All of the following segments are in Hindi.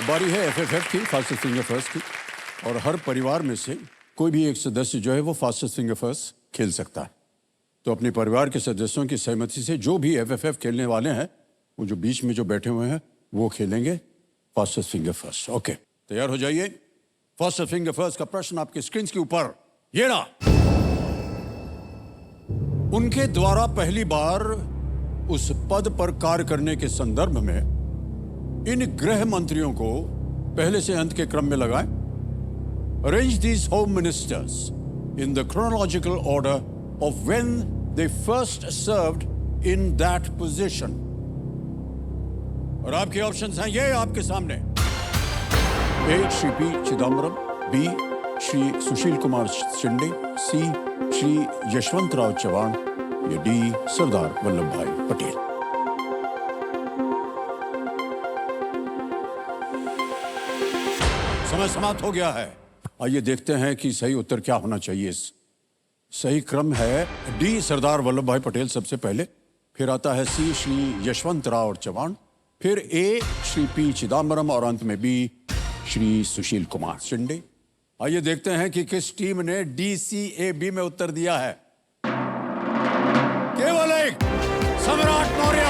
बारी है एफएफएफ की, फास्टेस्ट फिंगर फर्स्ट की, और हर परिवार में से कोई भी एक सदस्य जो है वो फास्टेस्ट फिंगर फर्स्ट खेल सकता है। तो अपने परिवार के सदस्यों की सहमति से जो भी एफएफएफ खेलने वाले हैं, वो जो बीच में जो बैठे हुए हैं वो खेलेंगे फास्टेस्ट फिंगर फर्स्ट। ओके, तैयार हो जाइए। फास्टेस्ट फिंगर फर्स्ट का प्रश्न आपके स्क्रीन के ऊपर ये रहा। उनके द्वारा पहली बार उस पद पर कार्य करने के संदर्भ में इन गृह मंत्रियों को पहले से अंत के क्रम में लगाएं। Arrange these home ministers in the chronological order of when they first served in that position. और आपके ऑप्शंस हैं ये आपके सामने। ए श्री पी चिदम्बरम, बी श्री सुशील कुमार शिंदे, सी श्री यशवंतराव चव्हाण, या डी सरदार वल्लभ भाई पटेल। समय समाप्त हो गया है। आइए देखते हैं कि सही उत्तर क्या होना चाहिए। सही क्रम है डी सरदार वल्लभ भाई पटेल सबसे पहले, फिर आता है सी श्री यशवंतराव चव्हाण, फिर ए श्री पी चिदम्बरम और अंत में बी श्री सुशील कुमार शिंदे। आइए देखते हैं कि किस टीम ने डी सी ए बी में उत्तर दिया है। केवल एक सम्राट मौर्य।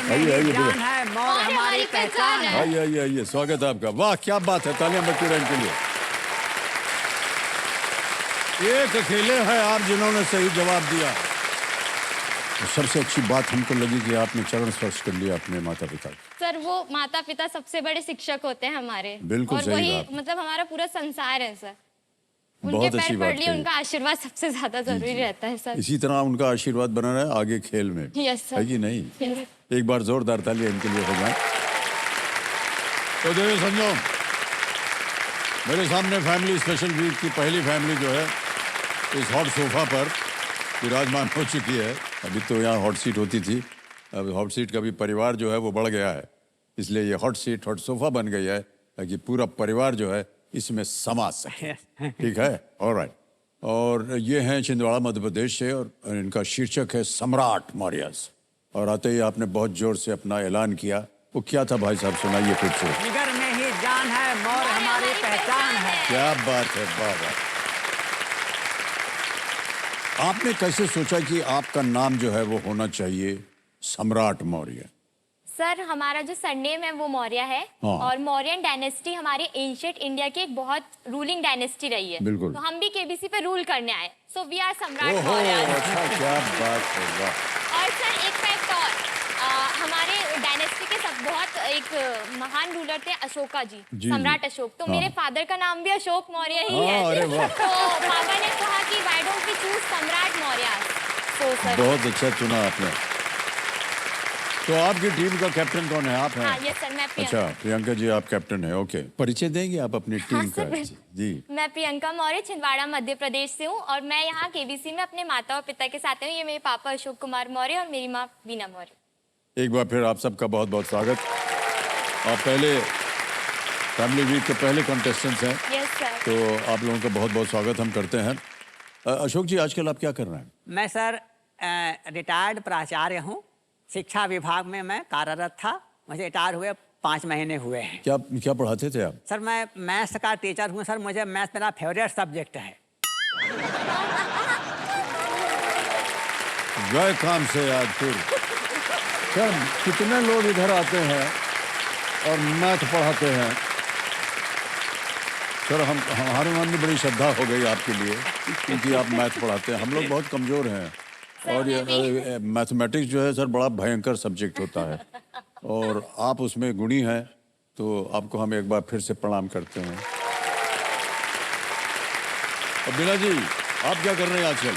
आइए जान है, मौर हमारी पहचान है। आइए आइए आइए, स्वागत है आपका। वाह क्या बात है, तालियां बजती रहें इनके लिए। एक अकेले हैं आप जिन्होंने सही जवाब दिया। तो सबसे अच्छी बात हमको लगी कि आपने चरण स्पर्श कर लिया अपने माता पिता। सर वो माता पिता सबसे बड़े शिक्षक होते हैं हमारे। बिल्कुल और सही वही बात। मतलब हमारा पूरा संसार है सर। उनके बहुत अच्छी पैर बात पड़ लिए, कही। उनका आशीर्वाद सबसे ज्यादा जरूरी रहता है सर। इसी तरह उनका आशीर्वाद बना रहे आगे खेल में। Yes sir. है कि नहीं? Yes. एक बार जोरदार तालियां इनके लिए हो जाए। तो देखिए समझो, मेरे सामने फैमिली स्पेशल वीक की पहली फैमिली जो है इस हॉट सोफा पर विराजमान हो चुकी है। अभी तो यहाँ हॉट सीट होती थी, अब हॉट सीट का भी परिवार जो है वो बढ़ गया है, इसलिए ये हॉट सीट हॉट सोफा बन गई है ताकि पूरा परिवार जो है इसमें समा सके। ठीक है, ऑलराइट। और ये हैं छिंदवाड़ा मध्य प्रदेश से और इनका शीर्षक है सम्राट मौर्य। और आते ही आपने बहुत जोर से अपना ऐलान किया, वो क्या था भाई साहब, सुनाइए फिर से। जिगर में ही जान है, मौर हमारी पहचान है। क्या बात है, वाह वाह। आपने कैसे सोचा कि आपका नाम जो है वो होना चाहिए सम्राट मौर्य? सर हमारा जो सरनेम है वो मौर्य है। हाँ। और मौर्यन डायनेस्टी हमारे एंशिएंट इंडिया की एक बहुत रूलिंग डायनेस्टी रही है। बिल्कुल। तो हम भी केबीसी पे रूल करने आए, सो वी आर सम्राट ओहो, मौर्य। अच्छा क्या बात है, वाह। और सर एक फैक्ट और, हमारे डायनेस्टी के सब बहुत एक महान रूलर थे अशोका जी, जी, सम्राट जी। अशोक। तो हाँ। मेरे फादर का नाम भी अशोक मौर्य ही हाँ, अरे है। वाह। तो पापा ने कहा कि व्हाई डोंट वी चूज सम्राट मौर्य। तो सर बहुत अच्छा चुना आपने। तो आपकी टीम का कैप्टन कौन है? आप हैं? हाँ, यस सर, मैं प्रियंका। अच्छा, प्रियंका जी आप कैप्टन है। ओके, परिचय देंगे आप अपनी टीम हाँ, का? सर, जी। मैं प्रियंका मौर्य छिंदवाड़ा मध्य प्रदेश से हूँ और मैं यहाँ केबीसी में अपने माता और पिता के साथ हूँ। ये मेरे पापा अशोक कुमार मौर्य और मेरी माँ बीना मौर्य। एक बार फिर आप सबका बहुत बहुत स्वागत। आप पहले फैमिली वीक के पहले कंटेस्टेंट्स हैं, यस सर। तो आप लोगों का बहुत बहुत स्वागत हम करते हैं। अशोक जी आजकल आप क्या कर रहे हैं? मैं सर रिटायर्ड प्राचार्य हूँ। शिक्षा विभाग में मैं कार्यरत था। मुझे रिटायर हुए 5 महीने हुए हैं। क्या क्या पढ़ाते थे आप? सर मैं मैथ्स का टीचर हूँ सर। मुझे मैथ्स मेरा फेवरेट सब्जेक्ट है। गए काम से आज फिर। सर कितने लोग इधर आते हैं और मैथ पढ़ाते हैं। सर हमारे मन में बड़ी श्रद्धा हो गई आपके लिए क्योंकि आप मैथ पढ़ाते हैं। हम लोग बहुत कमज़ोर हैं और ये मैथमेटिक्स जो है सर बड़ा भयंकर सब्जेक्ट होता है और आप उसमें गुणी हैं, तो आपको हम एक बार फिर से प्रणाम करते हैं। और बीना जी आप क्या कर रहे हैं आजकल?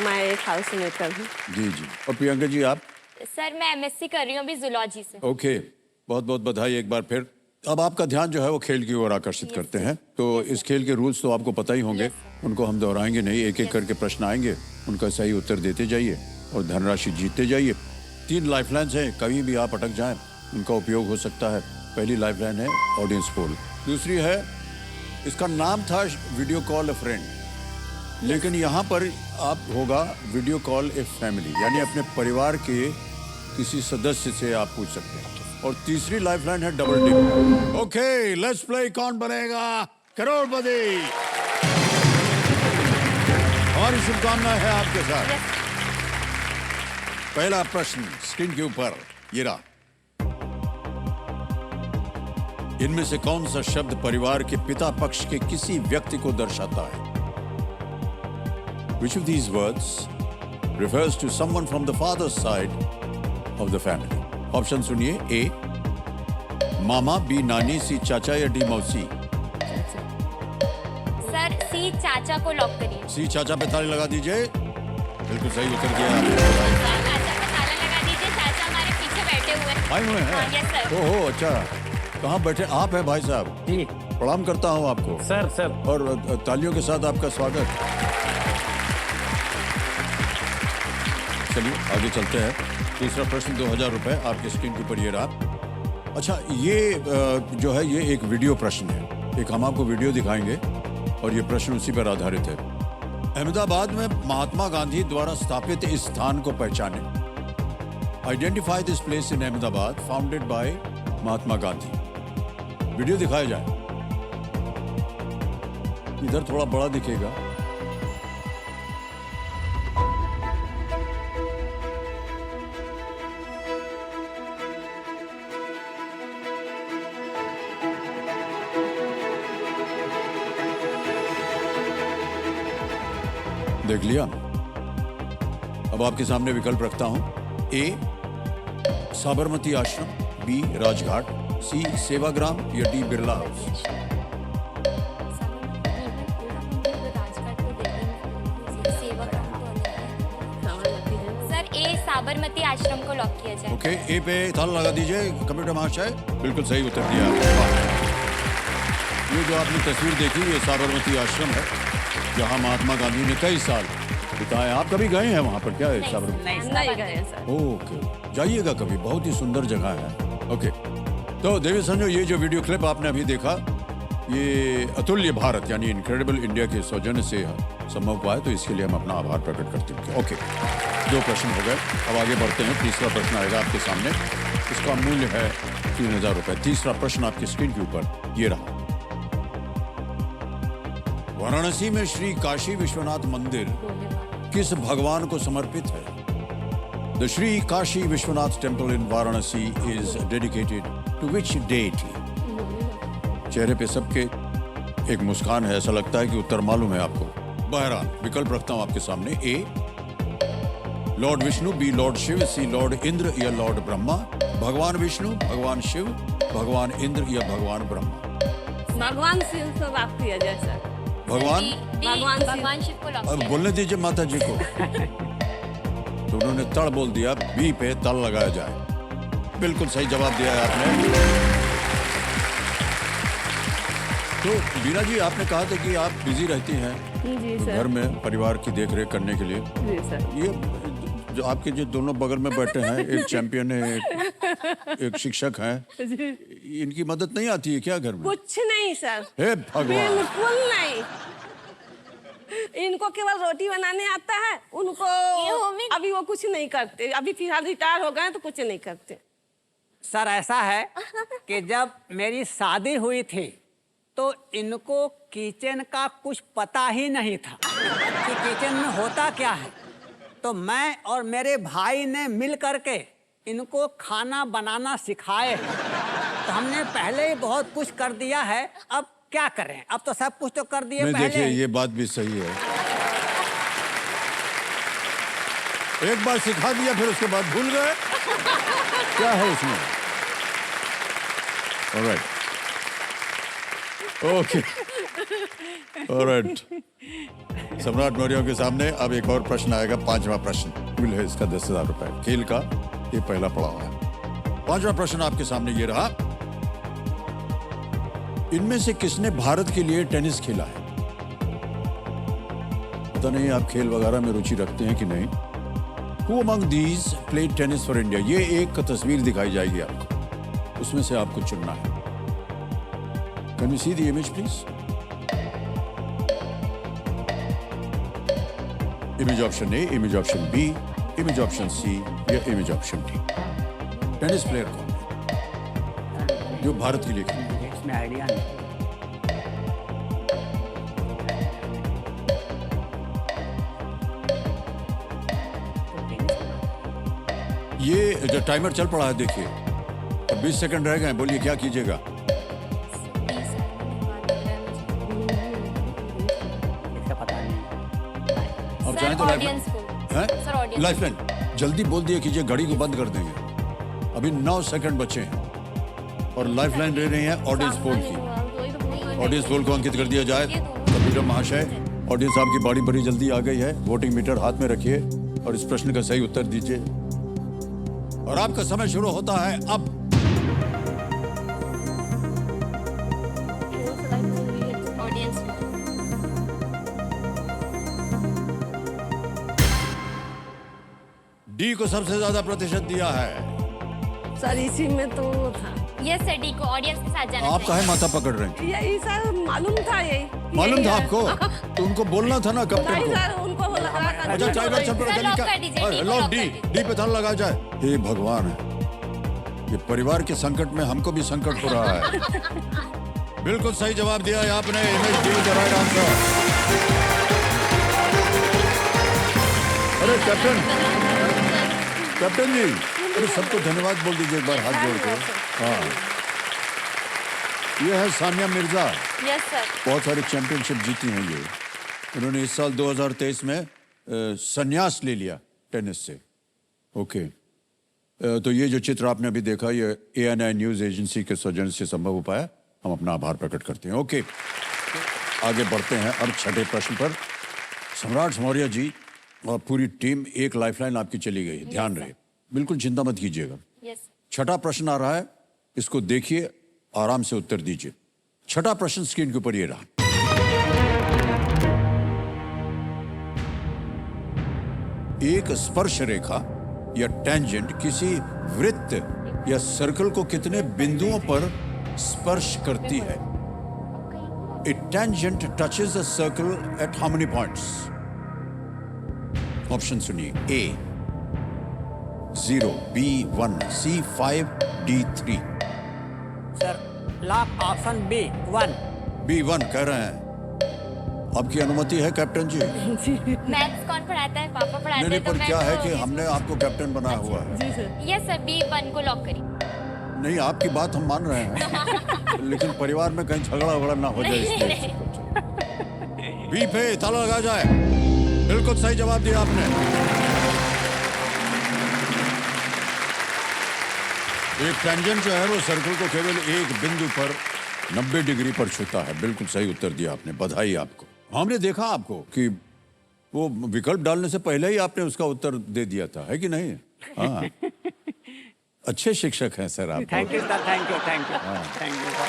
मैं एक हाउस मेकर हूँ। जी जी। और प्रियंका जी आप? सर मैं एमएससी कर रही हूँ अभी जूलॉजी से। ओके, बहुत बहुत बधाई एक बार फिर। अब आपका ध्यान जो है वो खेल की ओर आकर्षित करते हैं। तो इस खेल के रूल्स तो आपको पता ही होंगे, उनको हम दोहराएंगे नहीं। एक एक करके प्रश्न आएंगे, उनका सही उत्तर देते जाइए और धनराशि जीतते जाइए। 3 लाइफलाइन्स हैं, कहीं भी आप अटक जाएं उनका उपयोग हो सकता है। पहली लाइफलाइन है ऑडियंस पोल। दूसरी है, इसका नाम था वीडियो कॉल अ फ्रेंड, लेकिन यहाँ पर आप होगा वीडियो कॉल ए फैमिली, यानी अपने परिवार के किसी सदस्य से आप पूछ सकते हैं। और तीसरी लाइफलाइन है double dip. Okay, let's play Kaun Banega करोड़पति। हमारी शुभकामनाएं है आपके साथ। पहला प्रश्न स्क्रीन के ऊपर ये रहा। इनमें से कौन सा शब्द परिवार के पिता पक्ष के किसी व्यक्ति को दर्शाता है? Which of these words refers to someone from the father's side of the family? Option सुनिए। ए मामा, बी नानी, सी चाचा या डी मौसी। सर सी चाचा को लॉक करिए। सी चाचा पे ताली लगा दीजिए। बिल्कुल सही उत्तर दिया आपने। चाचा पे ताला लगा दीजिए, चाचा हमारे पीछे बैठे हुए हैं। आए हुए हैं? हाँ, yes, sir। ओहो, अच्छा, कहाँ बैठे आप हैं भाई साहब? जी प्रणाम करता हूँ आपको सर। और तालियों के साथ आपका स्वागत। चलिए आगे चलते हैं। तीसरा प्रश्न 2000 रुपए आपके स्क्रीन के ऊपर ये रहा। अच्छा, ये जो है ये एक वीडियो प्रश्न है। एक हम आपको वीडियो दिखाएंगे और ये प्रश्न उसी पर आधारित है। अहमदाबाद में महात्मा गांधी द्वारा स्थापित इस स्थान को पहचाने। Identify this place in Ahmedabad founded by Mahatma Gandhi. Video दिखाया जाए। इधर थोड़ा बड़ा दिखेगा। देख लिया। अब आपके सामने विकल्प रखता हूं। ए साबरमती आश्रम, बी राजघाट, सी सेवाग्राम या डी बिरला हाउस। सर ए साबरमती आश्रम को लॉक किया जाए। ओके, ए पे ताला लगा दीजिए कंप्यूटर महाशय। बिल्कुल सही उत्तर दिया आपने। ये जो आपने तस्वीर देखी ये साबरमती आश्रम है, जहाँ महात्मा गांधी ने कई साल बिताए। आप कभी गए हैं वहाँ पर? क्या है साबरमती? नहीं गए सर। ओके, जाइएगा कभी, बहुत ही सुंदर जगह है। ओके, तो देवी संजो, ये जो वीडियो क्लिप आपने अभी देखा ये अतुल्य भारत यानी इनक्रेडिबल इंडिया के सौजन्य से संभव हुआ है, तो इसके लिए हम अपना आभार प्रकट करते हैं। ओके, 2 प्रश्न हो गए। अब आगे बढ़ते हैं। तीसरा प्रश्न आएगा आपके सामने। इसका मूल्य है 3000 रुपए। तीसरा प्रश्न आपकी स्क्रीन के ऊपर ये रहा। वाराणसी में श्री काशी विश्वनाथ मंदिर किस भगवान को समर्पित है? The Shri Kashi Vishwanath temple in Varanasi is dedicated to which deity? चेहरे पे सबके एक मुस्कान है, ऐसा लगता है कि उत्तर मालूम है आपको। बहरहाल विकल्प रखता हूं आपके सामने। A lord Vishnu, B lord Shiva, C lord Indra या लॉर्ड ब्रह्मा। भगवान विष्णु, भगवान शिव, भगवान इंद्र या भगवान ब्रह्मा। भगवान शिव को लॉक किया जाए सर। भगवान भगवान शिव को लॉक अब किया बोलने दीजिए माता जी को। तो उन्होंने तड़ बोल दिया, बी पे तल लगाया जाए। बिल्कुल सही जवाब दिया है आपने। तो बीना जी, आपने कहा था कि आप बिजी रहती हैं जी सर। घर में परिवार की देखरेख करने के लिए। जी सर। ये जो आपके जो दोनों बगल में बैठे हैं, एक चैंपियन है, एक शिक्षक हैं, इनकी मदद नहीं आती है क्या घर में? कुछ नहीं सर, हे भगवान, बिल्कुल नहीं। इनको केवल रोटी बनाने आता है। उनको अभी वो कुछ नहीं करते। अभी फिलहाल रिटायर हो गए तो कुछ नहीं करते। सर ऐसा है कि जब मेरी शादी हुई थी तो इनको किचन का कुछ पता ही नहीं था कि किचन में होता क्या है। तो मैं और मेरे भाई ने मिल करके इनको खाना बनाना सिखाए। तो हमने पहले ही बहुत कुछ कर दिया है, अब क्या करें? अब तो सब कुछ तो कर दिए नहीं, पहले। देखिए ये बात भी सही है। एक बार सिखा दिया फिर उसके बाद भूल गए, क्या है उसमें? Alright, okay, alright. सम्राट मौर्यों के सामने अब एक और प्रश्न आएगा, 5वां प्रश्न। मूल्य है इसका 10,000 रुपए। खेल का ये पहला पड़ाव है। 5वां प्रश्न आपके सामने ये रहा। इनमें से किसने भारत के लिए टेनिस खेला है? पता नहीं आप खेल वगैरह में रुचि रखते हैं कि नहीं। Who among these played tennis for India? ये एक तस्वीर दिखाई जाएगी आपको। उसमें से आपको चुनना है। Can you see the image please? Image option A, image option B, image option C या image option D. Tennis player कौन है जो भारत के लिए खेले? इसमें आइडिया नहीं। ये जो टाइमर चल पड़ा है देखिए, अब 20 सेकंड रह गए हैं, बोलिए क्या कीजिएगा? इसका पता नहीं। अब चाहें तो ऑडियंस को सर ऑडियंस लाइफलाइन जल्दी बोल दिए कीजिए, घड़ी को बंद कर देंगे। अभी 9 सेकंड बचे हैं और लाइफलाइन ले रही है ऑडियंस पोल की। ऑडियंस पोल को अंकित कर दिया जाए। कंप्यूटर महाशय, ऑडियंस आपकी बड़ी जल्दी आ गई है। वोटिंग मीटर हाथ में रखिए और इस प्रश्न का सही उत्तर दीजिए और आपका समय शुरू होता है अब। ऑडियंस डी को सबसे ज्यादा प्रतिशत दिया है। सर इसी में तो वो था, यस सर डी को ऑडियंस के साथ जाना आप काहे माथा पकड़ रहे हैं? यही सर मालूम था, यही मालूम था है। आपको? तो उनको बोलना था ना कैप्टन नहीं को। सर, उनको लगा अच्छा टाइमर चल पड़ा, सर, जल्दी लॉक क्या? कर दीजिए, अरे, डी को लॉक लॉक डी, कर दीजिए। डी पे धन लगा जाए। हे भगवान, ये परिवार के संकट में हमको भी संकट हो रहा है। बिल्कुल सही जवाब दिया है आपने। Image D the right answer. अरे कैप्टन, कैप्टन जी, अरे सबको धन्यवाद बोल दीजिए एक बार हाथ जोड़ के। हाँ, ये है सानिया मिर्जा, यस सर बहुत सारी चैंपियनशिप जीती हैं ये। उन्होंने इस साल 2023 में संन्यास ले लिया टेनिस से। ओके, तो ये जो चित्र आपने अभी देखा, ये ANI न्यूज एजेंसी के सौजन्य से संभव हो पाया। हम अपना आभार प्रकट करते हैं। ओके, आगे बढ़ते हैं अब छठे प्रश्न पर। सम्राट मौर्य जी और पूरी टीम, एक लाइफलाइन आपकी चली गई, ध्यान रहे, बिल्कुल चिंता मत कीजिएगा। यस छठा प्रश्न आ रहा है, इसको देखिए, आराम से उत्तर दीजिए। छठा प्रश्न स्क्रीन के ऊपर ये रहा। एक स्पर्श रेखा या टेंजेंट किसी वृत्त या सर्कल को कितने बिंदुओं पर स्पर्श करती है? A tangent touches a circle at how many points? Option सुनिए। A 0, B 1, C 5, D 3। Sir lock option B 1। B 1 कह रहे हैं। आपकी अनुमति है कैप्टन जी? मैथ्स कौन पढ़ाता है? पापा पढ़ाते नहीं, हैं। पर क्या है कि हमने आपको कैप्टन बनाया हुआ है। जी सर। यस सर बी 1 को लॉक करिए। नहीं, आपकी बात हम मान रहे हैं, लेकिन परिवार में कहीं झगड़ा वगड़ा ना हो जाए इसलिए। बी पे ताला लगा जाए। बिल्कुल सही जवाब दिया आपने। एक टेंजेंट जो है वो सर्कल को केवल एक बिंदु पर 90 डिग्री पर छूता है। बिल्कुल सही उत्तर दिया आपने, बधाई आपको। हमने देखा आपको कि वो विकल्प डालने से पहले ही आपने उसका उत्तर दे दिया था, है कि नहीं? हाँ, अच्छे शिक्षक हैं सर आप। Thank you sir, thank you, thank you, thank you sir.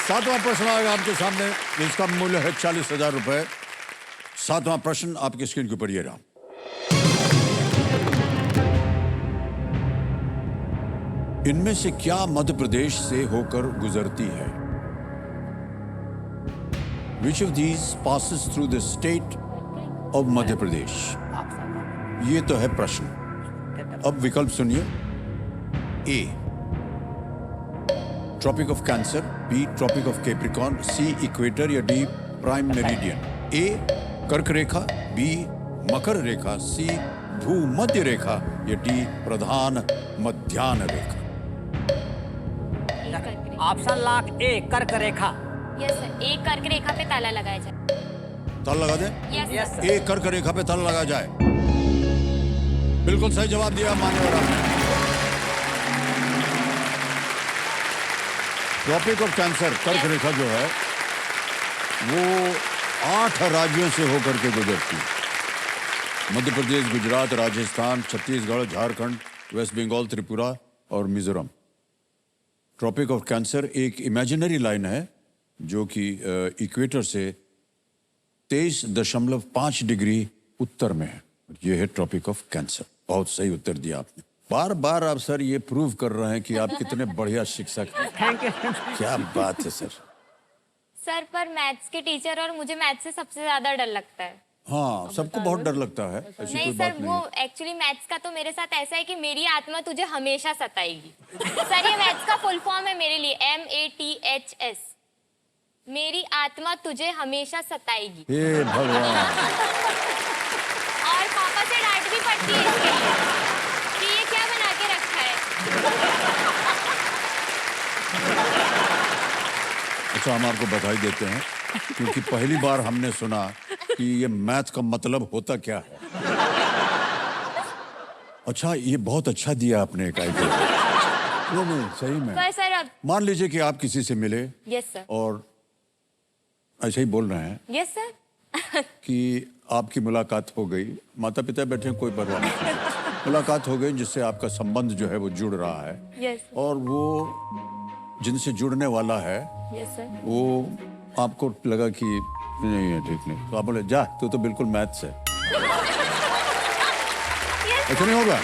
सातवां प्रश्न आएगा आपके सामने, इसका मूल्य है 40,000 रुपए। सातवां प्रश्न आपकी स्क्रीन के ऊपर ये रहा। इनमें से क्या मध्य प्रदेश से होकर गुजरती है? Which of these passes through the state of Madhya Pradesh? ये तो है प्रश्न। अब विकल्प सुनिए। A tropic of cancer, B tropic of capricorn, C equator या डी प्राइम मेरिडियन। ए कर्क रेखा, बी मकर रेखा, सी भूमध्य रेखा या डी प्रधान मध्याह्न रेखा। ऑप्शन लॉक ए कर्क रेखा। यस सर एक कर्क रेखा पे ताला लगाया जाए। ताला लगा दें? Yes yes sir sir. एक कर्क रेखा पे ताला लगा जाए। बिल्कुल सही जवाब दिया मान्यवर आपने। ट्रॉपिक ऑफ कैंसर, कर्क रेखा जो है वो 8 राज्यों से होकर के गुजरती है। मध्य प्रदेश, गुजरात, राजस्थान, छत्तीसगढ़, झारखंड, वेस्ट बंगाल, त्रिपुरा और मिजोरम। ट्रॉपिक ऑफ कैंसर एक इमेजिनरी लाइन है जो कि इक्वेटर से 23.5 डिग्री उत्तर में है। ये है ट्रॉपिक ऑफ कैंसर। बहुत सही उत्तर दिया आपने। बार बार आप सर ये प्रूव कर रहे हैं कि आप कितने बढ़िया शिक्षक हैं। Thank you. क्या बात है सर। सर पर मैथ्स के टीचर और मुझे मैथ्स से सबसे ज्यादा डर लगता है। हाँ, सबको बहुत डर लगता है, ऐसी नहीं कोई सर, बात नहीं वो है। एक्चुअली मैथ्स का तो मेरे साथ ऐसा है कि मेरी आत्मा तुझे हमेशा सताएगी। सर ये मैथ्स का फुल फॉर्म है मेरे लिए, MATHS। मेरी आत्मा तुझे हमेशा सताएगी। हे भगवान। और पापा से डांट भी पड़ती है इसके लिए कि ये क्या बना के रखा है। अच्छा, हम आपको बधाई देते हैं क्योंकि पहली बार हमने सुना कि ये मैथ का मतलब होता क्या है। अच्छा, ये बहुत अच्छा दिया आपने एक आइडिया। नहीं सही में। पर सर अब मान लीजिए कि आप किसी से मिले यस सर। और ऐसे ही बोल रहे हैं यस सर। कि आपकी मुलाकात हो गई, माता पिता बैठे हैं, कोई परवाह नहीं, मुलाकात हो गई जिससे आपका संबंध जो है वो जुड़ रहा है यस और वो जिनसे जुड़ने वाला है यस सर। वो आपको लगा कि नहीं है, ठीक नहीं, तो आप बोले जा तू तो बिल्कुल मैथ्स है। ऐसा नहीं होगा,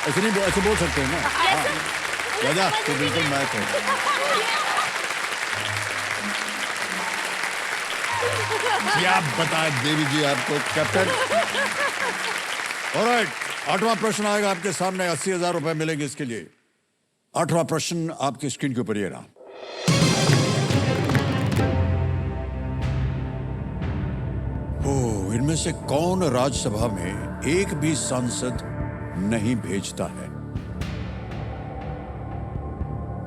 ऐसे नहीं, ऐसे बोल सकते हैं ना। हाँ, जा तू बिल्कुल मैथ है। क्या बताए देवी जी आपको कैप्टन। ऑलराइट, 8वां प्रश्न आएगा आपके सामने, 80,000 रुपए मिलेंगे इसके लिए। 8वां प्रश्न आपकी स्क्रीन के ऊपर ये रहा। ओह, इनमें से कौन राज्यसभा में एक भी सांसद नहीं भेजता है?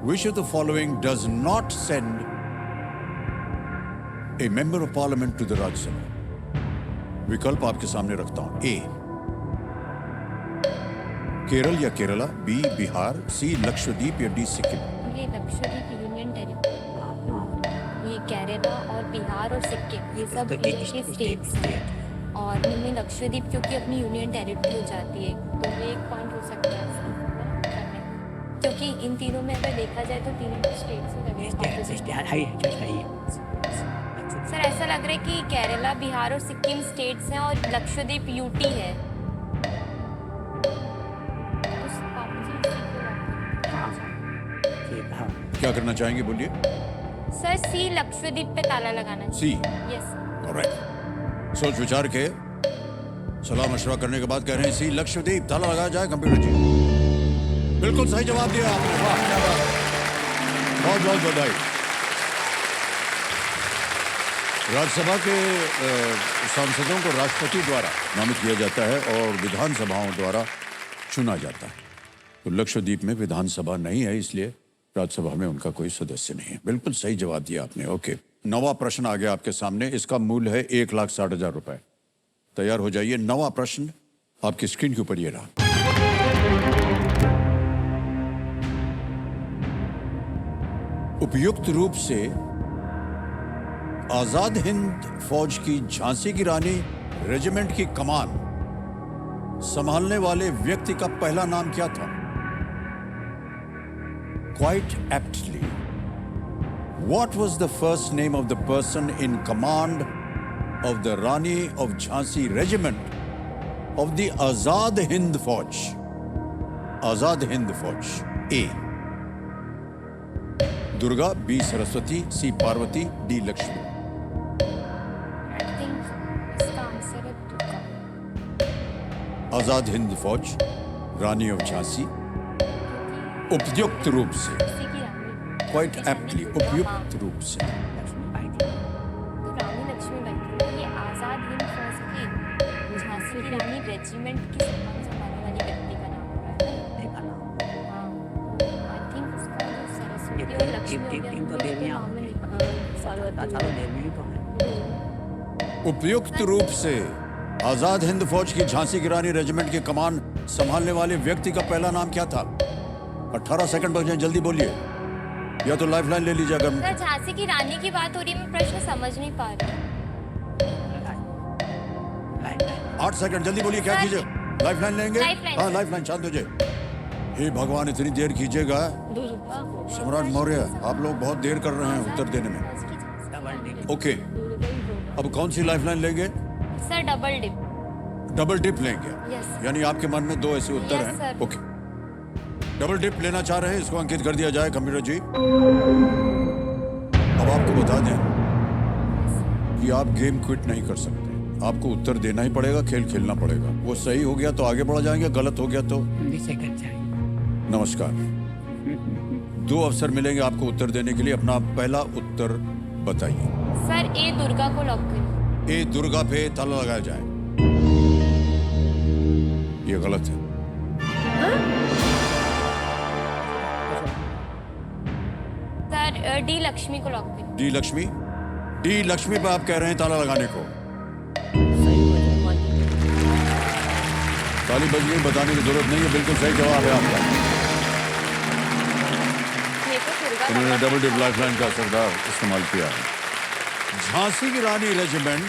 Which of the following does not send a member of parliament to the Rajya Sabha? विकल्प आपके सामने रखता हूं। ए केरल या केरला, बी बिहार, सी लक्षद्वीप या डी सिक्किम। ये लक्षद्वीप यूनियन टेरिटरी, ये केरला और बिहार और सिक्किम, ये सब यूनियन के स्टेट्स हैं। और इनमें लक्षद्वीप क्योंकि अपनी यूनियन टेरिटरी हो जाती है, तो ये एक पॉइंट हो सकता है क्योंकि इन तीनों में अगर देखा जाए तो तीनों स्टेट्स से लग रहे हैं। सर ऐसा लग रहा है कि केरला, बिहार और सिक्किम स्टेट्स हैं और लक्षद्वीप यूटी है। क्या करना चाहेंगे बोलिए। सर सी लक्षद्वीप पे ताला लगाना सी। यस। ऑलराइट, सोच विचार के सलाह मशवरा करने के बाद कह रहे हैं सी लक्षद्वीप, ताला लगाया जाए। कंप्यूटर जी बिल्कुल सही जवाब दिया आपने, वाह क्या बात, बहुत बहुत बधाई। राज्यसभा के सांसदों को राष्ट्रपति द्वारा नामित किया जाता है और विधानसभाओं द्वारा चुना जाता है। तो लक्षद्वीप में विधानसभा नहीं है, इसलिए राज्यसभा में उनका कोई सदस्य नहीं है। बिल्कुल सही जवाब दिया आपने। ओके, 9वां प्रश्न आ गया आपके सामने, इसका मूल्य है 1,60,000 रुपए। तैयार हो जाइए। 9वां प्रश्न आपकी स्क्रीन के ऊपर ये रहा। उपयुक्त रूप से आजाद हिंद फौज की झांसी की रानी रेजिमेंट की कमान संभालने वाले व्यक्ति का पहला नाम क्या था? Quite aptly, what was the first name of the person in command of the Rani of Jhansi regiment of the Azad Hind Fauj? Azad Hind Fauj. A. Durga, B Saraswati, C Parvati, D Lakshmi. I think इसका आंसर है दुर्गा। आजाद हिंद फौज, रानी ऑफ झांसी, उपयुक्त रूप से, किसी की रानी। क्वाइट एप्टली, उपयुक्त रूप से। तो रानी लक्ष्मीबाई, ये आजाद हिंद फौज की झांसी की रानी रेजिमेंट की सम्मान संभालने वाली व्यक्ति का नाम है। हाँ, आई थिंक उसका जो सरस्वती और लक्ष्मी उपयुक्त रूप से आजाद हिंद फौज की झांसी की रानी रेजिमेंट की कमान संभालने वाले व्यक्ति का पहला नाम क्या था? 18 सेकंड बचे, जल्दी बोलिए, या तो लाइफलाइन ले लीजिए। अगर सर झांसी की रानी की बात हो रही है, मैं प्रश्न समझ नहीं पा रही। 8 सेकंड, जल्दी बोलिए, क्या कीजिए? लाइफलाइन लेंगे? लाइफलाइन। हाँ, लाइफलाइन। शांत हो जाइए। हे भगवान, इतनी देर कीजिएगा। सम्राट मौर्य, आप लोग बहुत देर कर रहे हैं उत्तर देने में। ओके, अब कौन सी लाइफलाइन लेंगे? Sir double dip. Double dip लेंगे? Yes. यानी आपके मन में दो ऐसे उत्तर Yes, हैं? sir. ओके, डबल टिप लेना चाह रहे हैं, इसको अंकित कर दिया जाए कंप्यूटर जी। अब आपको बता दें कि आप गेम क्विट नहीं कर सकते, आपको उत्तर देना ही पड़ेगा, खेल खेलना पड़ेगा। वो सही हो गया तो आगे बढ़ जाएंगे, गलत हो गया तो नमस्कार। 2 अवसर मिलेंगे आपको उत्तर देने के लिए। अपना पहला उत्तर बताइए। सर ए दुर्गा को लॉक करिए। ए दुर्गा पे ताला लगाया जाए। ये गलत है। सर डी लक्ष्मी को लॉक करिए। डी लक्ष्मी? डी लक्ष्मी पे आप कह रहे हैं ताला लगाने को? ताली बज गई, बताने की जरूरत नहीं है, बिल्कुल सही जवाब है आपका। ये तो दुर्गा उन्होंने डबल टिप लाइफलाइन का असरदार इस्तेमाल किया है। झांसी की रानी रेजिमेंट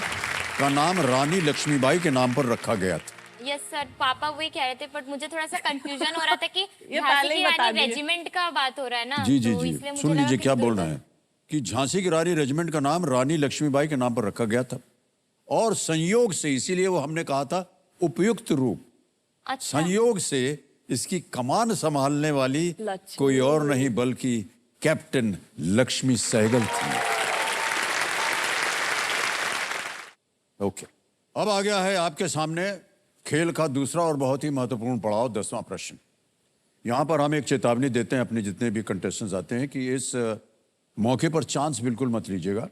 का नाम रानी लक्ष्मीबाई के नाम पर रखा गया था। यस सर, पापा वही कह रहे थे, बट मुझे थोड़ा सा कंफ्यूजन हो रहा था कि ये झांसी पहले की ही बता रानी दिए। रेजिमेंट का बात हो रहा है ना। जी जी तो जी, इसलिए मुझे सुन लगा लीजिए कि क्या बोल दुर्गा- रहे हैं कि झांसी की रानी रेजिमेंट का नाम रानी लक्ष्मीबाई के नाम पर रखा गया था, और संयोग से, इसीलिए वो हमने कहा था उपयुक्त रूप, अच्छा संयोग से इसकी कमान संभालने वाली लक्ष्मी। कोई और नहीं बल्कि कैप्टन लक्ष्मी सहगल थी। ओके, अब आ गया है आपके सामने खेल का दूसरा और बहुत ही महत्वपूर्ण पड़ाव, 10वां प्रश्न। यहां पर हम एक चेतावनी देते हैं अपने जितने भी कंटेस्टेंट्स आते हैं कि इस मौके पर चांस बिल्कुल मत लीजिएगा,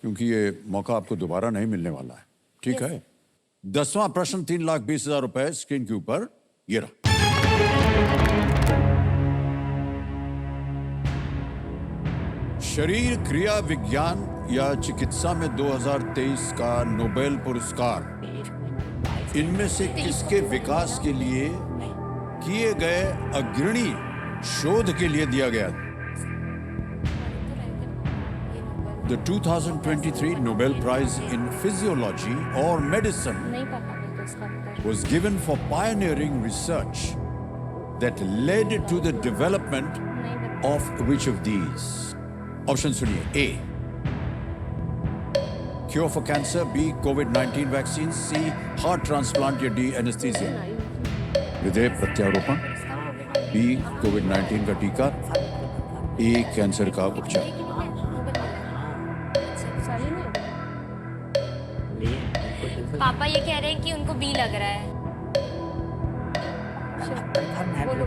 क्योंकि ये मौका आपको दोबारा नहीं मिलने वाला है, ठीक है? 10वां प्रश्न 3,20,000 रुपए स्क्रीन के ऊपर ये रहा। शरीर क्रिया विज्ञान या चिकित्सा में 2023 का नोबेल पुरस्कार इनमें से किसके विकास के लिए किए गए अग्रणी शोध के लिए दिया गया? The 2023 Nobel Prize in Physiology or Medicine नहीं पता मेरे को इसका उत्तर। was given for pioneering research that led to the development नहीं पता। of which of these? Option सुनिए। A. Cure for cancer, B. COVID-19 vaccine, C. Heart transplant या D. Anesthesia? हृदय प्रत्यारोपण, B. COVID-19 का टीका, A. कैंसर का उपचार। पापा ये कह रहे हैं कि उनको बी लग रहा है। बोलो।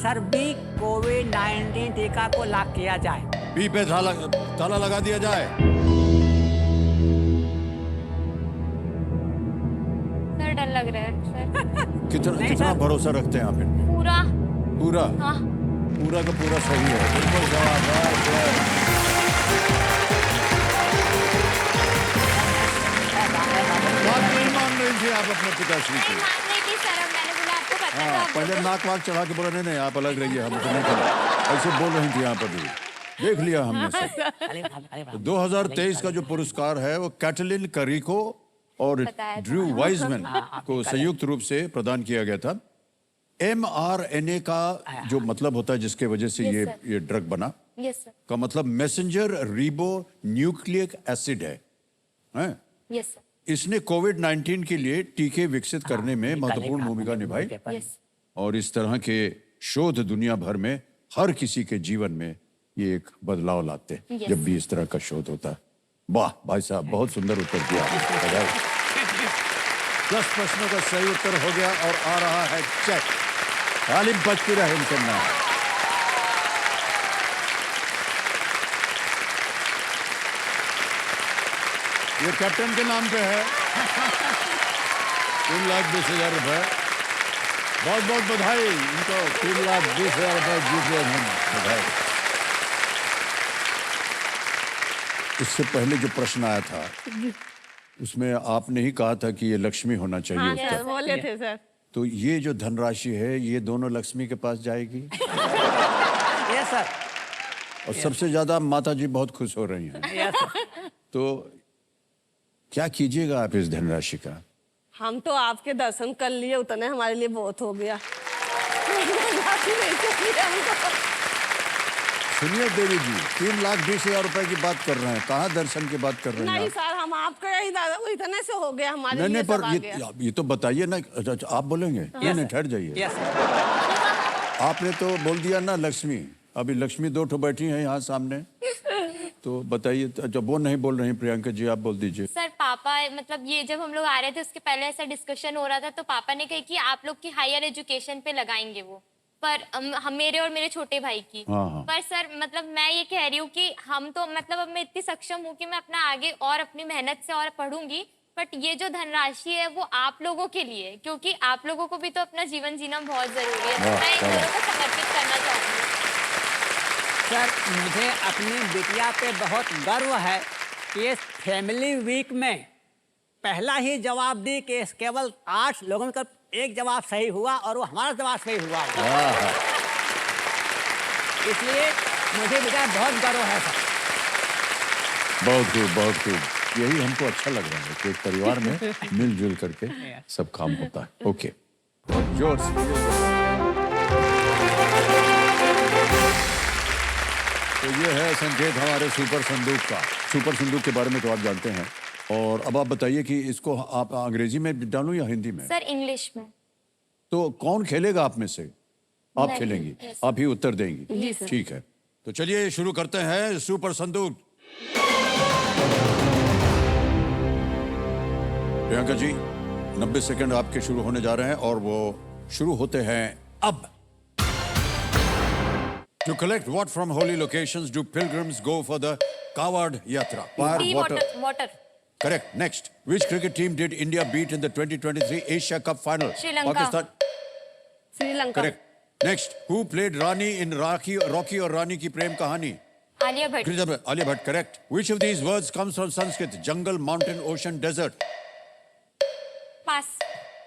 सर बी कोविड-19 टीका को लॉक किया जाए। बी पे ताला लगा दिया जाए। सर डर लग रहा है सर। कितना भरोसा रखते हैं आप इनमें? पूरा। पूरा? हाँ पूरा का पूरा सही है, बिल्कुल जवाब है। बात नहीं मान रही थी आप अपने पिताश्री नहीं की। मान रही थी सर, अब मैंने बोला आपको पता हाँ, था। पहले नाक वाक चढ़ा के बोला नहीं नहीं आप अलग रहिए, हम तो नहीं करें। ऐसे बोल रही थी यहाँ पर भी, देख लिया हमने सब। 2023 का जो पुरस्कार है वो कैटलिन करिको और बताया था। ड्रू वाइजमैन को संयुक्त रूप से प्रदान किया गया था। mRNA का जो मतलब होता है जिसके वजह से Yes, sir. ये ड्रग बना, यस सर, का मतलब मैसेंजर रिबो न्यूक्लिक एसिड है, हैं? यस सर, इसने कोविड-19 के लिए टीके विकसित करने में महत्वपूर्ण भूमिका निभाई, यस। और इस तरह के शोध दुनिया भर में हर किसी के जीवन में ये एक बदलाव लाते हैं Yes. जब भी इस तरह का शोध होता है। वाह भाई साहब, बहुत सुंदर उत्तर दिया। 10 प्रश्नों का सही उत्तर हो गया और आ रहा है चेक। तालीम बजती रहे इनके नाम। ये कैप्टन के नाम पे है। 3,20,000 रुपए। बहुत बहुत बधाई इनको, 3,20,000 रुपए जीत गए हम, बधाई। इससे पहले जो प्रश्न आया था उसमें आपने ही कहा था कि ये लक्ष्मी होना चाहिए हाँ उसका। सर, बोले थे सर। तो ये जो धनराशि है ये दोनों लक्ष्मी के पास जाएगी, यस सर, और सबसे ज्यादा माता जी बहुत खुश हो रही हैं। Yes sir. तो क्या कीजिएगा आप इस धनराशि का? हम तो आपके दर्शन कर लिए, उतने हमारे लिए बहुत हो गया। सुनिए देवी जी, 3,20,000 रुपए की बात कर रहे हैं, कहाँ दर्शन की बात कर रहे हैं नहीं आप? सर, हम आपके ही दादा, वो इतने से हो गया हमारे नहीं लिए नहीं, सब आ पर गया। ये तो बताइए ना। अच्छा, आप बोलेंगे? नहीं नहीं, ठहर जाइए। यस आपने तो बोल दिया ना लक्ष्मी, अभी लक्ष्मी 2 ठो बैठी हैं यहाँ सामने, तो बताइए। अच्छा, वो नहीं बोल रही प्रियंका जी, आप बोल दीजिए। सर पापा मतलब ये जब हम लोग आ रहे थे उसके पहले ऐसा डिस्कशन हो रहा था, तो पापा ने कहा कि आप लोग की हायर एजुकेशन पे लगाएंगे वो, पर हम मेरे और मेरे छोटे भाई की। हाँ। पर सर मतलब मैं ये कह रही हूँ कि हम तो मतलब अब मैं इतनी सक्षम हूँ कि मैं अपना आगे और अपनी मेहनत से और पढ़ूंगी, बट ये जो धनराशि है वो आप लोगों के लिए है, क्योंकि आप लोगों को भी तो अपना जीवन जीना बहुत जरूरी है, तो मैं इन दोनों को समर्पित करना चाहूंगी। सर, मुझे अपनी बिटिया पे बहुत गर्व है कि इस फैमिली वीक में पहला ही जवाब दी कि केवल 8 लोगों का एक जवाब सही हुआ और वो हमारा जवाब सही हुआ। इसलिए मुझे बेटा बहुत गर्व है सर। बहुत खूब, बहुत खूब। यही हमको अच्छा लग रहा है कि एक परिवार में मिलजुल करके सब काम होता है। ओके, जोर से। तो ये है संकेत हमारे सुपर संदूक का। सुपर संदूक के बारे में तो आप जानते हैं, और अब आप बताइए कि इसको आप अंग्रेजी में डालूं या हिंदी में? सर इंग्लिश में। तो कौन खेलेगा आप में से? आप नहीं, खेलेंगी, yes. आप ही उत्तर देंगी? जी सर। ठीक है, तो चलिए शुरू करते हैं सुपर संदूक। प्रियंका जी, 90 सेकंड आपके शुरू होने जा रहे हैं और वो शुरू होते हैं अब। To collect what from holy locations do pilgrims go for the Kawad Yatra? Fire, T water. Water. Correct. Next, which cricket team did India beat in the 2023 Asia Cup final? Sri Lanka. Pakistan. Sri Lanka. Correct. Next, who played Rani in Rocky और रानी की प्रेम कहानी? Alia Bhatt. Alia Bhatt. Correct. Which of these words comes from Sanskrit? Jungle, mountain, ocean, desert. Pass.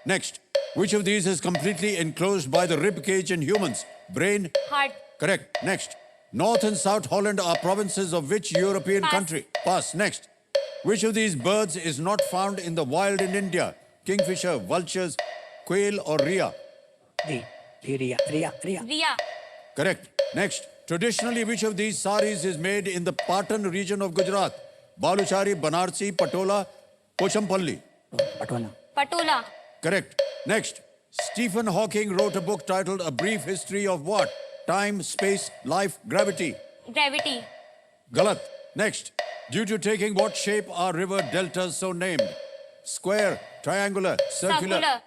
Next, which of these is completely enclosed by the rib cage in humans? Brain. Heart. Correct. Next, North and South Holland are provinces of which European Pass. country? Pass. Next, which of these birds is not found in the wild in India? Kingfisher, vultures, quail or rhea? Rhea. Rhea. Correct. Next, traditionally which of these saris is made in the Patan region of Gujarat? Baluchari, Banarsi, Patola, Pochampalli. Patola. Correct. Next, Stephen Hawking wrote a book titled A Brief History of what? Time, space, life, gravity. Gravity. Galat. Next, due to taking what shape are river deltas so named? Square, triangular, circular. Circular.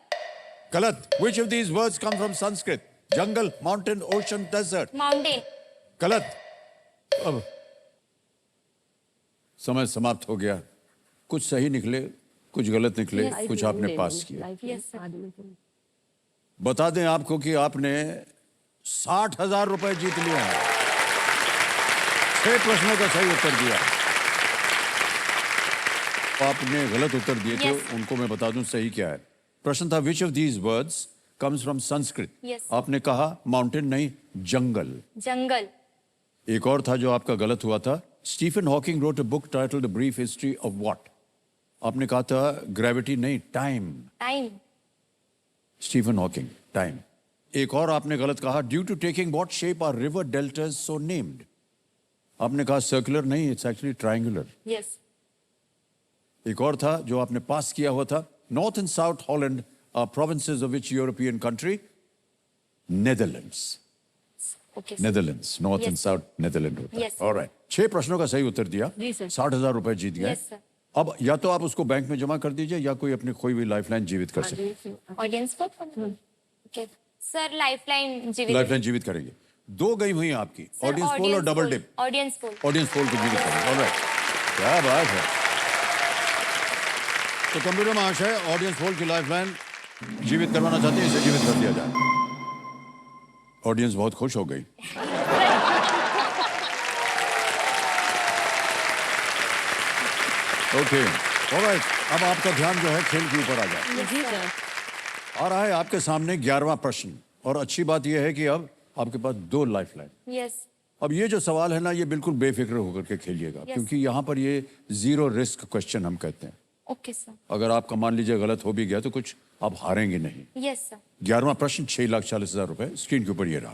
Galat. Which of these words come from Sanskrit? Jungle, mountain, ocean, desert. Mountain. Galat. अब समय समाप्त हो गया। कुछ सही निकले, कुछ गलत निकले, कुछ आपने पास किया। Yes sir. बता दें आपको कि आपने 60,000 रुपए जीत लिए हैं। 6 प्रश्नों का सही उत्तर दिया। आपने गलत उत्तर दिए थे, Yes. उनको मैं बता दूं सही क्या है। प्रश्न था which of these words comes from Sanskrit. Yes. आपने कहा माउंटेन नहीं, जंगल। जंगल। एक और था जो आपका गलत हुआ था। Stephen Hawking wrote a book titled the brief history of what? आपने कहा था ग्रेविटी नहीं, time. Time. Stephen Hawking, time. एक और आपने गलत कहा, due to taking what shape are river deltas so named? आपने कहा सर्कुलर नहीं, इट्स एक्चुअली ट्रायंगुलर। यस। एक और था जो आपने पास किया हुआ था, north and south Holland are provinces of which European country? Netherlands. Okay. Netherlands, north and Yes. South Netherland होता है। Yes. ऑलराइट, 6 प्रश्नों का सही उत्तर दिया, जी सर। 60,000 रुपए जीत गए। Yes, sir. अब या तो आप उसको बैंक में जमा कर दीजिए या कोई अपनी खोई हुई लाइफलाइन जीवित कर सकते। ऑडियंस को। ओके सर, लाइफलाइन जीवित। लाइफलाइन जीवित करेंगे। 2 गई हुई हैं आपकी, ऑडियंस पोल और double dip. Audience poll. Audience poll को जीवित करेंगे। ऑलराइट, क्या बात है। तो कंप्यूटर महाशय, ऑडियंस पोल की लाइफलाइन जीवित करवाना चाहते हैं, इसे जीवित कर दिया जाए। ऑडियंस बहुत खुश हो गई। ओके, ऑलराइट, अब आपका ध्यान जो है खेल के ऊपर आ जाए। जी सर। आ रहा है आपके सामने 11वां प्रश्न, और अच्छी बात यह है कि अब आपके पास 2 लाइफलाइन। यस। अब ये जो सवाल है ना, ये बिल्कुल बेफिक्र होकर के खेलिएगा, क्योंकि यहाँ पर ये 0 रिस्क क्वेश्चन हम कहते हैं। Okay sir. अगर आपका मान लीजिए गलत हो भी गया तो कुछ आप हारेंगे नहीं। Yes sir. 11वां प्रश्न, 6,40,000 रुपए स्क्रीन के ऊपर ये रहा।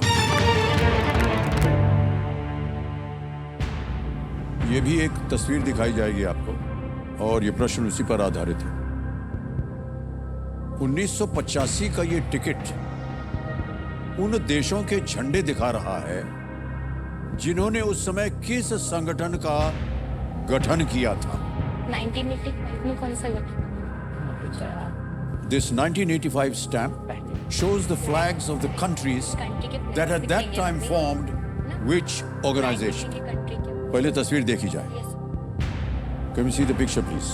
ये भी एक तस्वीर दिखाई जाएगी आपको और ये प्रश्न उसी पर आधारित है। 1985 का ये टिकट उन देशों के झंडे दिखा रहा है जिन्होंने उस समय किस संगठन का गठन किया था। 1985 में कौन सा गठन? This 1985 stamp shows the flags of the countries that at that time formed which organization. पहले तस्वीर देखी जाए। Can we see the picture, please?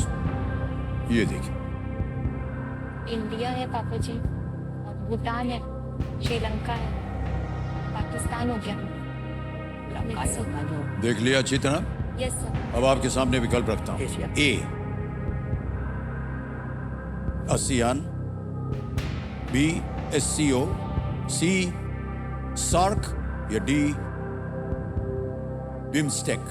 ये देखिए। इंडिया है पापा जी, और भूटान है, श्रीलंका है, पाकिस्तान हो गया। देख लिया अच्छी तरह? Yes sir. अब आपके सामने विकल्प रखता हूं। ए आसियान, बी एससीओ, सी सार्क या डी बिम्स्टेक।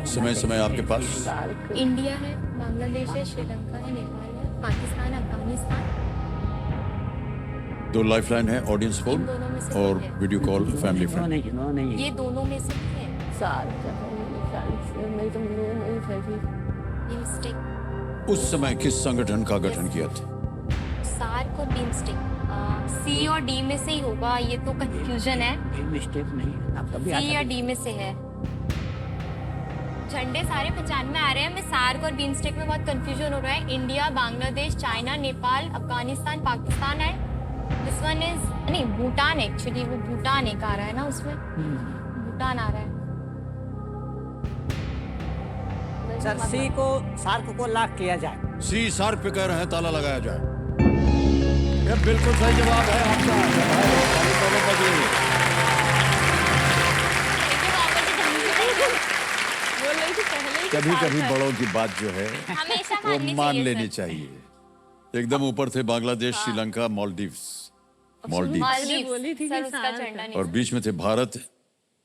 समय समय आपके पास। इंडिया है, बांग्लादेश है, श्रीलंका है, नेपाल है, पाकिस्तान, अफगानिस्तान। दो लाइफलाइन है, ऑडियंस फोन और वीडियो कॉल फैमिली फ्रेंड। ये दोनों में से है। बिम्स्टेक। उस समय किस संगठन का गठन किया था? सार्क और बिम्स्टेक। सी और डी में से ही होगा, ये तो कंफ्यूजन है। मिस्टेक नहीं, सी या डी में से है। झंडे सारे पहचान में आ रहे हैं, मैं सार्क और बिम्स्टेक में बहुत कंफ्यूजन हो रहा है। इंडिया, बांग्लादेश, चाइना, नेपाल, अफगानिस्तान, पाकिस्तान है। दिस वन इज नहीं, भूटान एक्चुअली, वो भूटान एक आ रहा है ना उसमें, भूटान आ रहा है। सर सी को, सार्क को लॉक किया जाए। सी सार्क पे कह रहे हैं, ताला लगाया जाए। ये बिल्कुल सही जवाब है आपका। बोल रही थी पहले ही कि कभी साथ कभी है। बड़ों की बात जो है हमेशा वो माननी मान चाहिए लेनी सर। चाहिए। एकदम ऊपर थे बांग्लादेश, श्रीलंका, मालदीव्स मालदीव, बोली थी सर कि उसका सार्क झंडा नहीं और था। बीच में थे भारत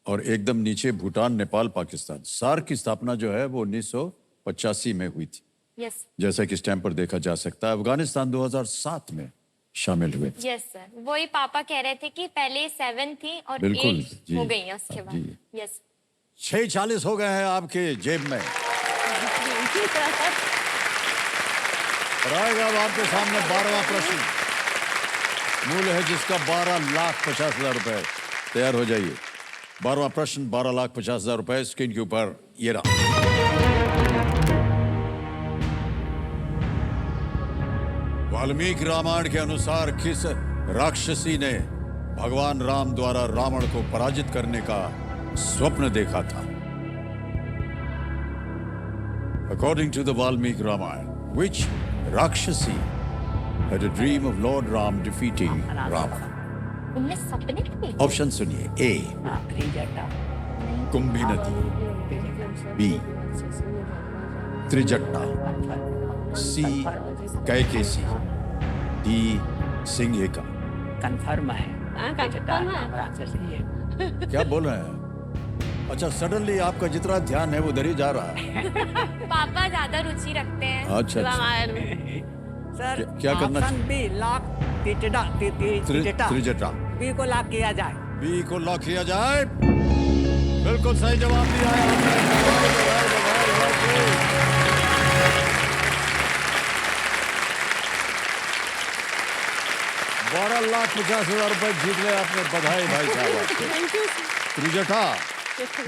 और एकदम नीचे भूटान, नेपाल, पाकिस्तान। सार्क की स्थापना जो है वो 1985 में हुई थी, यस जैसा कि स्टैम्प पर देखा जा सकता है। अफगानिस्तान 2007 में शामिल हुए। यस सर, वही पापा कह रहे थे कि पहले 7 थी और बिल्कुल, 8 जी। हो गई है उसके बाद। जी। यस 6:40 हो गए हैं आपके जेब में और आएगा अब आपके सामने 12वां प्रश्न, मूल्य है जिसका 12,50,000 रुपए। तैयार हो जाइए। 12वां प्रश्न, 12,50,000 रुपए स्क्रीन के ऊपर ये रहा। वाल्मीकि रामायण के अनुसार किस राक्षसी ने भगवान राम द्वारा रावण को पराजित करने का स्वप्न देखा था? According to the Valmiki Ramayana, which Rakshasi had a dream of Lord Ram defeating Ravana? उनने सपने में ऑप्शन सुनिए। ए कुंभी नदी, बी त्रिजटा, सी कैकेसी, डी सिंहिका। कंफर्म है। क्या बोल रहे हैं? अच्छा, सडनली आपका जितना ध्यान है वो उधर ही जा रहा है। पापा ज्यादा रुचि रखते हैं अच्छा, अच्छा। रामायण में। सर क्या करना option B lock, Trijata, Trijata. B को लॉक किया जाए। बी को लॉक किया जाए। बिल्कुल सही जवाब दिया है आपने। 12,50,000 रुपए जीत गए आपने। बधाई भाई साहब आपको। त्रिजटा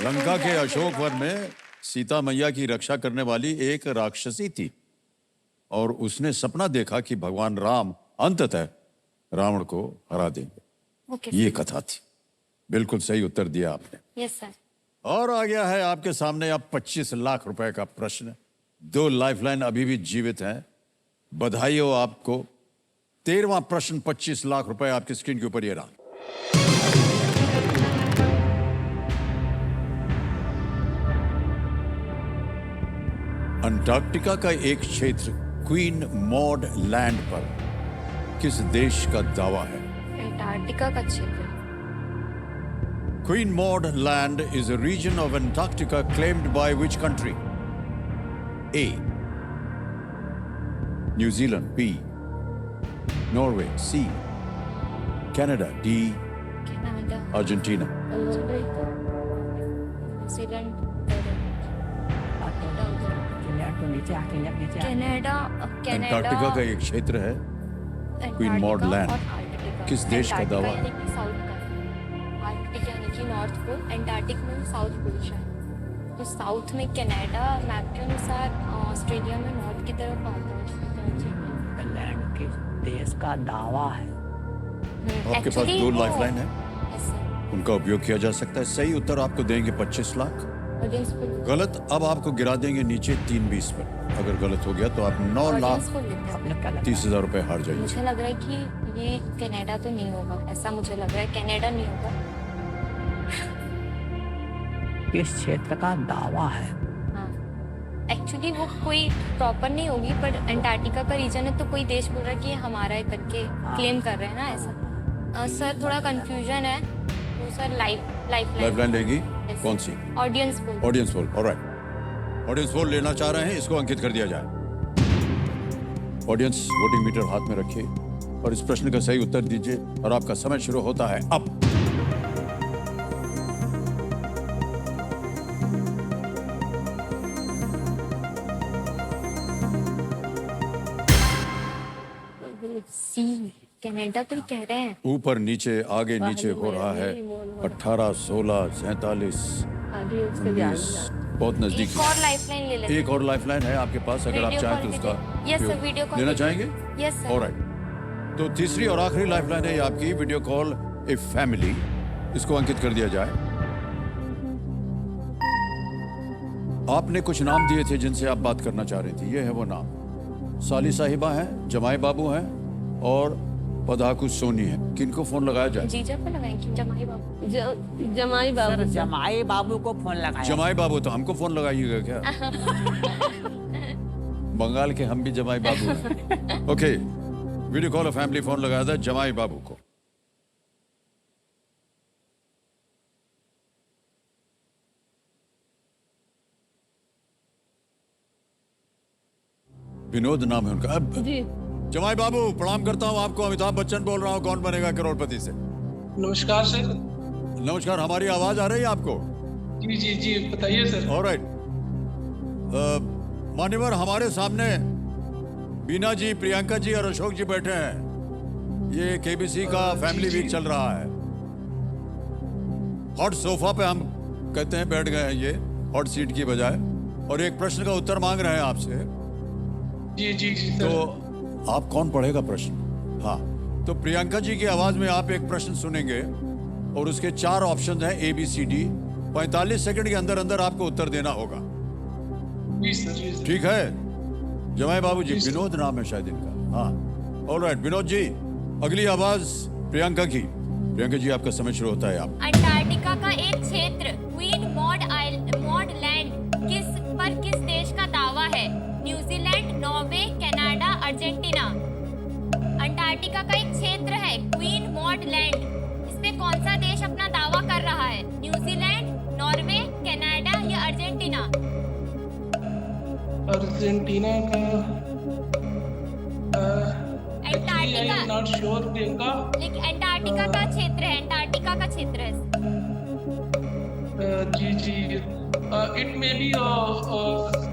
लंका के अशोक वन में सीता मैया की रक्षा करने वाली एक राक्षसी थी और उसने सपना देखा कि भगवान राम अंततः रावण को हरा देंगे। ओके ये कथा थी। बिल्कुल सही उत्तर दिया आपने। Yes sir. और आ गया है आपके सामने अब 25 लाख रुपए का प्रश्न। 2 लाइफलाइन अभी भी जीवित हैं। बधाई हो आपको। 13वां प्रश्न, 25 लाख रुपए आपकी स्क्रीन के ऊपर ये रहा। अंटार्कटिका का एक क्षेत्र क्वीन मॉड लैंड पर किस देश का दावा है? अंटार्कटिका का क्षेत्र। Queen Maud Land is a region of Antarctica claimed by which country? A. New Zealand P, Norway C, Canada D, Canada, Argentina New Zealand, तो नीचे आके नीचे कनाडा, अंटार्कटिका का एक क्षेत्र है क्वीन मॉड लैंड किस देश का दावा है? साउथ का आर्कटिक यानी कि नॉर्थ पोल, अंटार्कटिक में साउथ पोल शायद। तो साउथ में कनाडा, मैप के अनुसार ऑस्ट्रेलिया में नॉर्थ की तरफ आता है। लैंड किस देश का दावा है? आपके पास 2 लाइफलाइन है, उनका उपयोग किया जा सकता है। सही उत्तर आपको देंगे 25 लाख, गलत अब आपको गिरा देंगे नीचे 320 पर। अगर गलत हो गया तो आप 9,30,000 रुपए हार जाएंगे। मुझे लग रहा है कि ये कनाडा तो नहीं होगा, ऐसा मुझे लग रहा है कनाडा नहीं होगा। किस क्षेत्र का दावा है? हाँ, एक्चुअली वो कोई प्रॉपर नहीं होगी, पर अंटार्कटिका का रीजन है तो कोई देश बोल रहा है कि ये हमारा है करके क्लेम कर रहे हैं ना ऐसा। सर थोड़ा कंफ्यूजन है तो सर लाइफलाइन लेगी कौन सी? Audience poll. Audience poll, alright. Audience poll लेना चाह रहे हैं, इसको अंकित कर दिया जाए। ऑडियंस वोटिंग मीटर हाथ में रखिए और इस प्रश्न का सही उत्तर दीजिए और आपका समय शुरू होता है अब। सी, कनाडा तो कह रहे हैं। ऊपर नीचे आगे नीचे हो रहा है। 18, 16, 47, 19, बहुत नजदीक एक और लाइफलाइन ले लेते हैं। एक और लाइफलाइन है आपके पास, अगर आप वीडियो चाहें तो कॉल उसका कीजिए। यस सर, वीडियो कॉल लेना कीजिए। चाहेंगे? Yes sir. ऑलराइट, तो तीसरी और आखिरी लाइफलाइन है ये आपकी, वीडियो कॉल ए फैमिली। इसको अंकित कर दिया जाए। आपने कुछ नाम दिए थे जिनसे आप बात करना चाह रही थी, ये है वो नाम। साली साहिबा हैं, जमाई बाबू हैं और पधाकू सोनी है। किनको फोन लगाया जाए? जीजा को लगाएंगे, जमाई बाबू। जमाई बाबू। जमाई बाबू को फोन लगाया। जमाई बाबू तो हमको फोन लगाइएगा क्या? बंगाल के हम भी जमाई बाबू हैं। Okay, video call family phone लगाया था जमाई बाबू को। विनोद नाम है उनका। अब जी जमाई बाबू प्रणाम करता हूँ आपको, अमिताभ बच्चन बोल रहा हूँ, कौन बनेगा करोड़पति से। नमस्कार सर। नमस्कार, हमारी आवाज आ रही है आपको? जी जी जी बताइए सर। ऑलराइट, मान्यवर हमारे सामने बीना जी, प्रियंका जी और अशोक जी बैठे हैं। ये केबीसी का फैमिली वीक चल रहा है। हॉट सोफा पे हम कहते हैं बैठ गए हैं, ये हॉट सीट की बजाय, और एक प्रश्न का उत्तर मांग रहे हैं आपसे। जी जी जी तो सर। आप कौन पढ़ेगा प्रश्न? हाँ, तो प्रियंका जी की आवाज में आप एक प्रश्न सुनेंगे और उसके 4 ऑप्शन हैं ABCD। 45 सेकंड के अंदर अंदर आपको उत्तर देना होगा। जी सर जी सर। ठीक है जमाई बाबू जी? जी सर। विनोद नाम है शायद इनका। हाँ, ऑलराइट विनोद जी, अगली आवाज प्रियंका की। प्रियंका जी आपका समय शुरू होता है। आप अंटार्कटिका का एक क्षेत्र क्वीन मॉड लैंड किस देश का दावा है? New Zealand, Norway, Canada, Argentina. Antarctica का एक क्षेत्र है क्वीन मॉड लैंड, इस पे कौन सा देश अपना दावा कर रहा है? न्यूजीलैंड, नॉर्वे, कनाडा या अर्जेंटीना? अर्जेंटीना का अंटार्कटिका। Not sure Priyanka. लेकिन अंटार्कटिका का क्षेत्र है, अंटार्कटिका का क्षेत्र है। जी जी it may be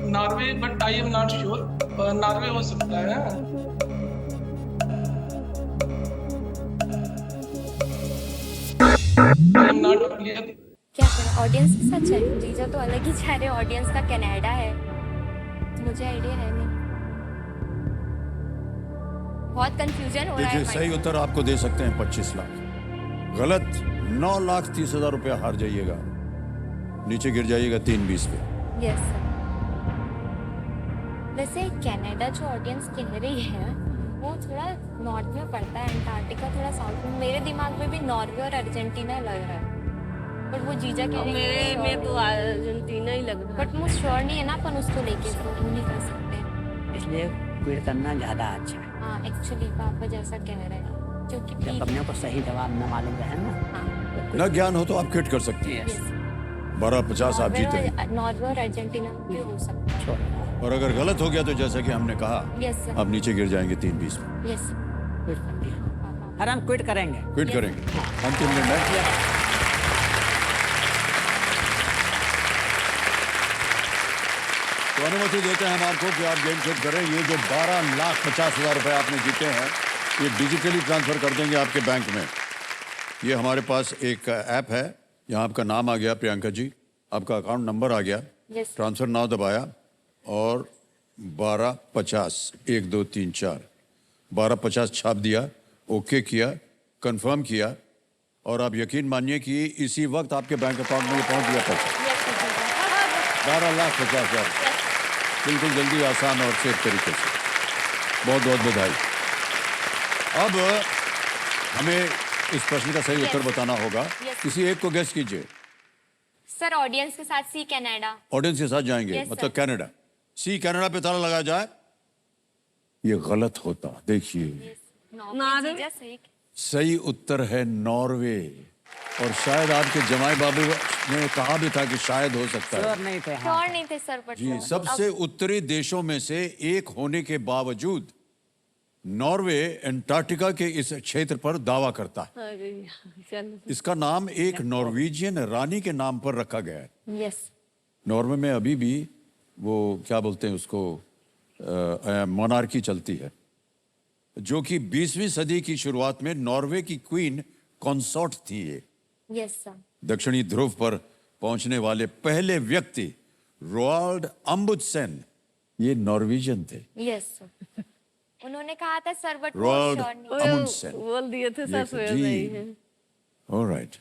Norway but I am not sure. Norway हो सकता है। I am not clear. क्या करें, ऑडियंस के साथ चल। जीजा तो अलग ही चाह रहे, ऑडियंस का कनाडा है, तो मुझे आइडिया है नहीं, बहुत कंफ्यूजन हो रहा है। देखिए सही उत्तर आपको दे सकते हैं 25 लाख, गलत 9,30,000 रुपया हार जाइएगा, नीचे गिर जाइएगा 320 पे। Yes sir. वैसे कनाडा जो ऑडियंस कह रही है वो थोड़ा नॉर्थ में पड़ता है, अंटार्कटिका थोड़ा साउथ में। मेरे दिमाग में भी नॉर्वे और अर्जेंटीना लग रहा है, बट वो जीजा कह रही है मेरे में तो अर्जेंटीना ही लग रहा है। बट मुझे श्योर नहीं है ना, अपन उसको लेके वो नहीं कर सकते। इसलिए क्विट करना ज्यादा अच्छा है। हाँ, एक्चुअली पापा जैसा कह रहे हैं, क्योंकि जब अपने को सही जवाब न मालूम रहे ना, हाँ न ज्ञान हो तो आप क्विट कर सकते हैं। यस 12,50 आप जीते हैं। नॉर्वे और अर्जेंटीना भी हो सकता है। और अगर गलत हो गया तो जैसा कि हमने कहा, यस सर, आप नीचे गिर जाएंगे 3-20 में। Yes sir. और हम क्विट करेंगे। क्विट करेंगे। अंतिम निर्णय। तो अनुमति देते हैं हम आपको कि आप गेम खेल करें। ये जो 12,50,000 रुपए आपने जीते हैं, ये डिजिटली ट्रांसफर कर देंगे आपके बैंक में। ये हमारे पास एक ऐप है, यहाँ आपका नाम आ गया प्रियंका जी, आपका अकाउंट नंबर आ गया, यस ट्रांसफर नाउ दबाया और 1250 1 2 3 4 1250 छाप दिया, ओके किया, कंफर्म किया और आप यकीन मानिए कि इसी वक्त आपके बैंक अकाउंट में ये पहुंच गया पैसा। 12,50,000 बिल्कुल जल्दी, आसान और सेफ तरीके से। बहुत बहुत बधाई। अब हमें इस प्रश्न का सही उत्तर बताना होगा। किसी एक को गेस कीजिए। सर, ऑडियंस के साथ सी कनाडा। ऑडियंस के साथ जाएंगे, Yes, मतलब sir. कनाडा। सी कनाडा पे ताला लगाया जाए। ये गलत होता, देखिए नॉर्वे। सही उत्तर है नॉर्वे। और शायद आपके जमाई बाबू ने कहा भी था कि शायद हो सकता है। श्योर नहीं थे। हाँ। श्योर नहीं थे सर, बट जी, सबसे उत्तरी देशों में से एक होने के बावजूद नॉर्वे अंटार्कटिका के इस क्षेत्र पर दावा करता है। अरे चलो। इसका नाम एक नॉर्वेजियन रानी के नाम पर रखा गया है। यस नॉर्वे में अभी भी वो क्या बोलते हैं उसको, मोनार्की चलती है, जो कि 20वीं सदी की शुरुआत में नॉर्वे की क्वीन कंसॉर्ट थी। ये यस सर। दक्षिणी ध्रुव पर पहुंचने वाले पहले व्यक्ति रोआल्ड अम्बुडसेन, ये नॉर्वेजियन थे। Yes sir. उन्होंने कहा था सर, बट रोआल्ड श्योर नहीं। अम्बुडसेन। बोल दिए थे सर, देखो श्योर जी। नहीं है। ऑलराइट।